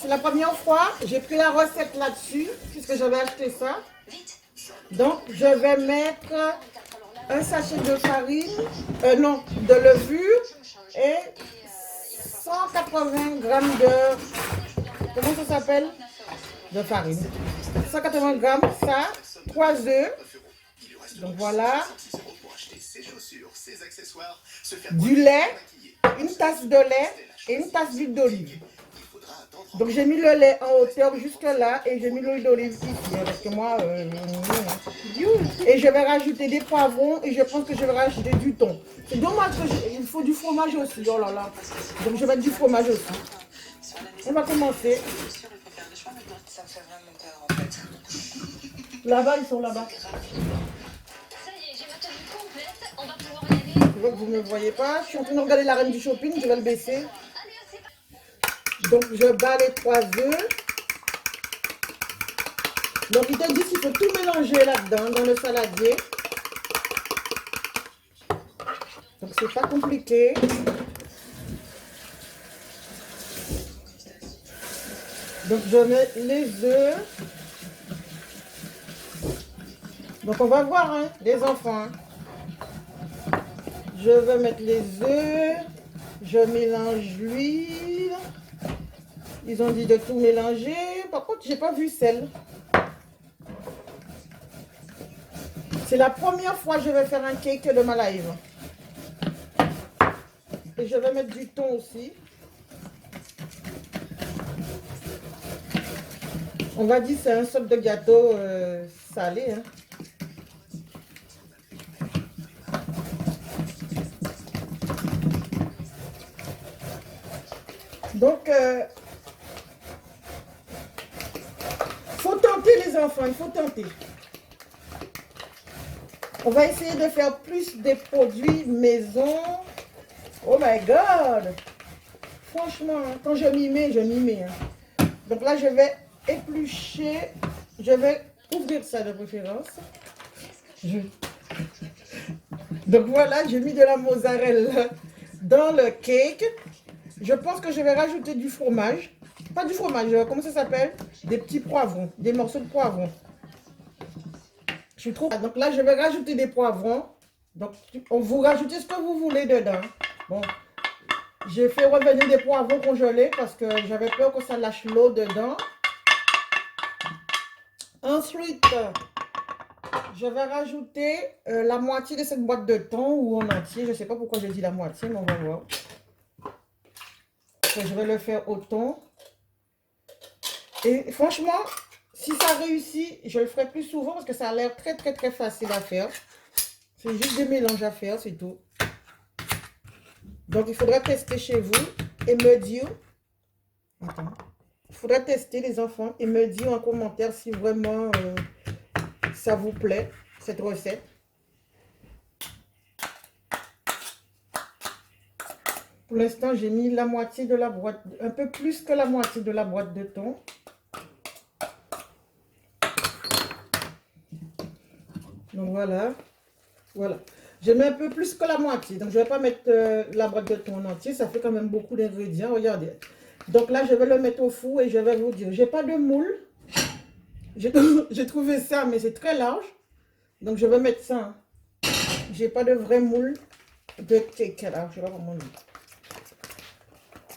c'est la première fois, j'ai pris la recette là-dessus, puisque j'avais acheté ça. Donc, je vais mettre un sachet de farine, non, de levure et 180 grammes de, comment ça s'appelle? De farine. 180 grammes, ça, 3 œufs. Donc voilà. Du lait, une tasse de lait et une tasse d'huile d'olive. Donc j'ai mis le lait en hauteur jusque là et j'ai mis l'huile d'olive ici parce que moi et je vais rajouter des poivrons et je pense que je vais rajouter du thon. C'est dommage qu'il faut du fromage aussi, oh là là. Donc je vais mettre du fromage aussi. On va commencer. Là-bas, ils sont là-bas. Je vois que vous ne me voyez pas. Je suis en train de regarder la reine du shopping, je vais le baisser. Donc je bats les 3 œufs. Donc il te dit qu'il faut tout mélanger là-dedans, dans le saladier. Donc c'est pas compliqué. Donc je mets les œufs. Donc on va voir, hein, les enfants. Hein. Je vais mettre les œufs. Je mélange l'huile. Ils ont dit de tout mélanger. Par contre, j'ai pas vu sel. C'est la première fois que je vais faire un cake de ma live. Et je vais mettre du thon aussi. On va dire que c'est un sorte de gâteau salé. Hein. Donc, faut tenter les enfants, il faut tenter. On va essayer de faire plus des produits maison. Oh my God! Franchement, quand je m'y mets, je m'y mets. Hein. Donc là, je vais éplucher. Je vais ouvrir ça de préférence. Donc voilà, j'ai mis de la mozzarella dans le cake. Je pense que je vais rajouter du fromage. Pas du fromage, comment ça s'appelle? Des petits poivrons, des morceaux de poivrons. Je suis trop... Donc là, je vais rajouter des poivrons. Donc, vous rajoutez ce que vous voulez dedans. Bon, j'ai fait revenir des poivrons congelés parce que j'avais peur que ça lâche l'eau dedans. Ensuite, je vais rajouter la moitié de cette boîte de thon ou en entier. Je ne sais pas pourquoi j'ai dit la moitié, mais on va voir. Je vais le faire au thon. Et franchement, si ça réussit, je le ferai plus souvent parce que ça a l'air très facile à faire. C'est juste des mélanges à faire, c'est tout. Donc, il faudra tester chez vous et me dire... Attends. Il faudra tester les enfants et me dire en commentaire si vraiment ça vous plaît, cette recette. Pour l'instant, j'ai mis la moitié de la boîte, un peu plus que la moitié de la boîte de thon. Donc voilà, voilà. Je mets un peu plus que la moitié. Donc je ne vais pas mettre la boîte de thon en entier. Ça fait quand même beaucoup d'ingrédients. Regardez. Donc là, je vais le mettre au four et je vais vous dire. J'ai pas de moule. J'ai trouvé ça, mais c'est très large. Donc je vais mettre ça. Hein. J'ai pas de vrai moule de cake. Alors, je sais pas comment on dit.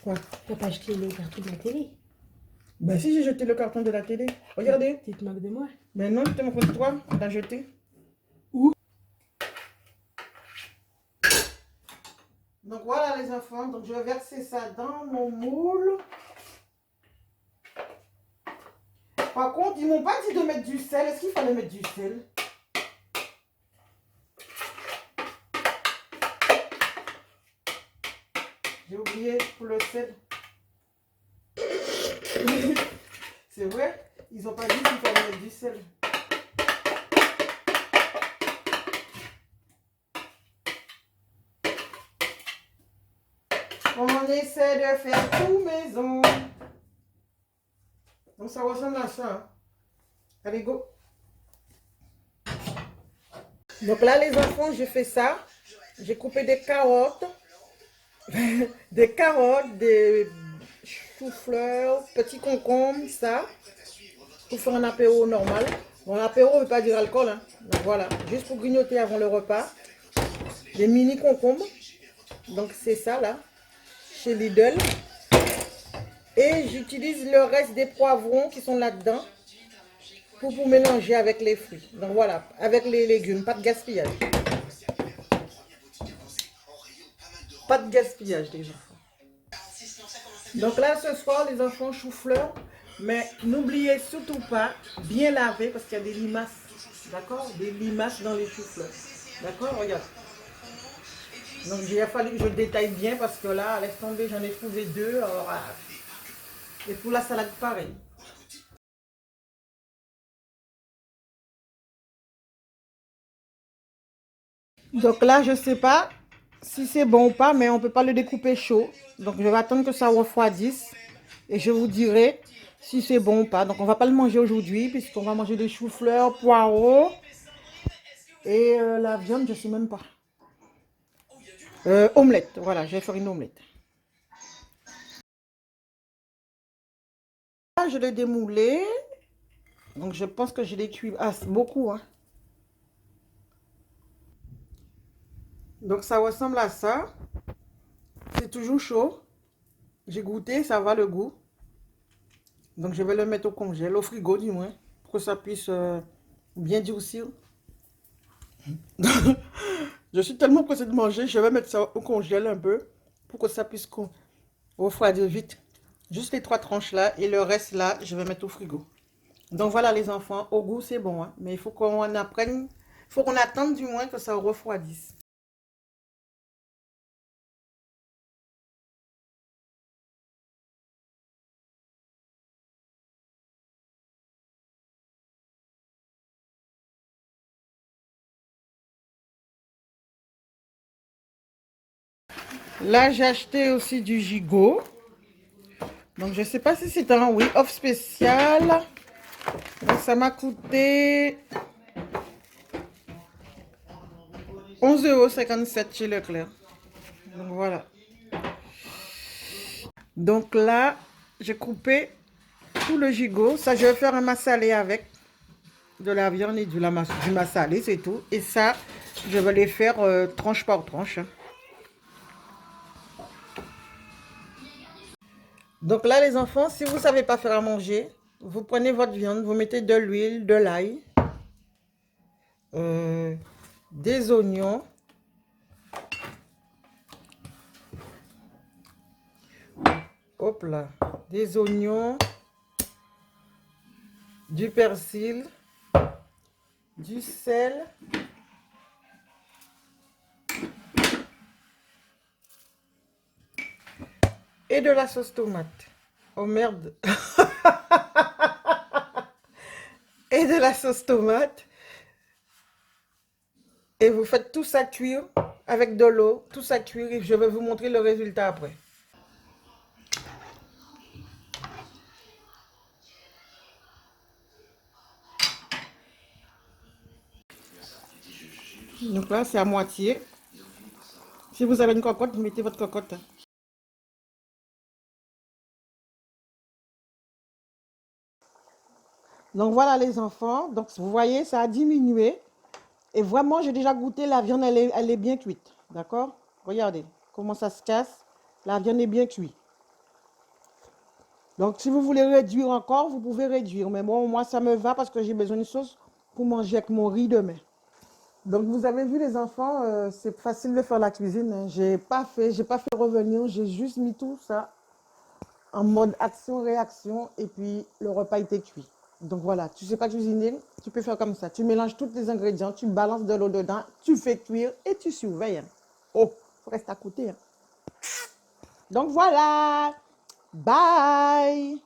Quoi? T'as pas acheté le carton de la télé? Ben si, j'ai jeté le carton de la télé. Regardez. Tu te moques de moi? Mais non, je te montre toi. T'as jeté. Où? Donc voilà les enfants, donc je vais verser ça dans mon moule. Par contre, ils m'ont pas dit de mettre du sel. Est-ce qu'il fallait mettre du sel? J'ai oublié pour le sel. C'est vrai, ils n'ont pas dit qu'il fallait mettre du sel. On essaie de faire tout maison. Donc ça ressemble à ça. Hein. Allez, go. Donc là, les enfants, j'ai fait ça. J'ai coupé des carottes. Des carottes, des chou-fleur, petit concombre, ça. Pour faire un apéro normal. Bon, l'apéro ne veut pas dire alcool, hein. Donc voilà, juste pour grignoter avant le repas. Des mini concombres. Donc c'est ça là, chez Lidl. Et j'utilise le reste des poivrons qui sont là-dedans pour mélanger avec les fruits. Donc voilà, avec les légumes, pas de gaspillage. Pas de gaspillage les enfants. Donc là ce soir les enfants chou-fleur. Mais n'oubliez surtout pas bien laver parce qu'il y a des limaces. D'accord? Des limaces dans les chou-fleurs. D'accord? Regarde. Donc il a fallu que je détaille bien parce que là, laisse tomber, j'en ai trouvé deux. Alors, et pour la salade, pareil. Donc là, je ne sais pas si c'est bon ou pas, mais on ne peut pas le découper chaud. Donc je vais attendre que ça refroidisse et je vous dirai si c'est bon ou pas. Donc on ne va pas le manger aujourd'hui puisqu'on va manger des choux-fleurs, poireaux et la viande, je ne sais même pas. Omelette, voilà, je vais faire une omelette. Là, je l'ai démoulé. Donc je pense que je l'ai cuit. Ah, c'est beaucoup, hein. Donc ça ressemble à ça. C'est toujours chaud. J'ai goûté, ça va le goût. Donc je vais le mettre au congèle, au frigo du moins, pour que ça puisse bien durcir. Je suis tellement pressée de manger, je vais mettre ça au congèle un peu, pour que ça puisse refroidir vite. Juste les 3 tranches là, et le reste là, je vais mettre au frigo. Donc voilà les enfants, au goût c'est bon, hein, mais il faut qu'on apprenne, il faut qu'on attende du moins que ça refroidisse. Là, j'ai acheté aussi du gigot. Donc, je ne sais pas si c'est un oui, off spécial. Donc, ça m'a coûté 11,57 € chez Leclerc. Donc, voilà. Donc, là, j'ai coupé tout le gigot. Ça, je vais faire un massalé avec de la viande et du massalé, c'est tout. Et ça, je vais les faire tranche par tranche. Donc là, les enfants, si vous ne savez pas faire à manger, vous prenez votre viande, vous mettez de l'huile, de l'ail, des oignons, hop là, des oignons, du persil, du sel, et de la sauce tomate. Oh merde. Et de la sauce tomate. Et vous faites tout ça cuire avec de l'eau, tout ça cuire et je vais vous montrer le résultat après. Donc là, c'est à moitié. Si vous avez une cocotte, vous mettez votre cocotte. Donc voilà les enfants. Donc vous voyez, ça a diminué. Et vraiment, j'ai déjà goûté, la viande, elle est bien cuite. D'accord? Regardez comment ça se casse. La viande est bien cuite. Donc si vous voulez réduire encore, vous pouvez réduire. Mais bon, moi, ça me va parce que j'ai besoin de sauce pour manger avec mon riz demain. Donc vous avez vu les enfants, c'est facile de faire la cuisine. Hein. J'ai pas fait revenir, j'ai juste mis tout ça en mode action-réaction et puis le repas était cuit. Donc voilà, tu sais pas cuisiner, tu peux faire comme ça. Tu mélanges tous les ingrédients, tu balances de l'eau dedans, tu fais cuire et tu surveilles. Hein. Oh, faut rester à côté. Hein. Donc voilà, bye.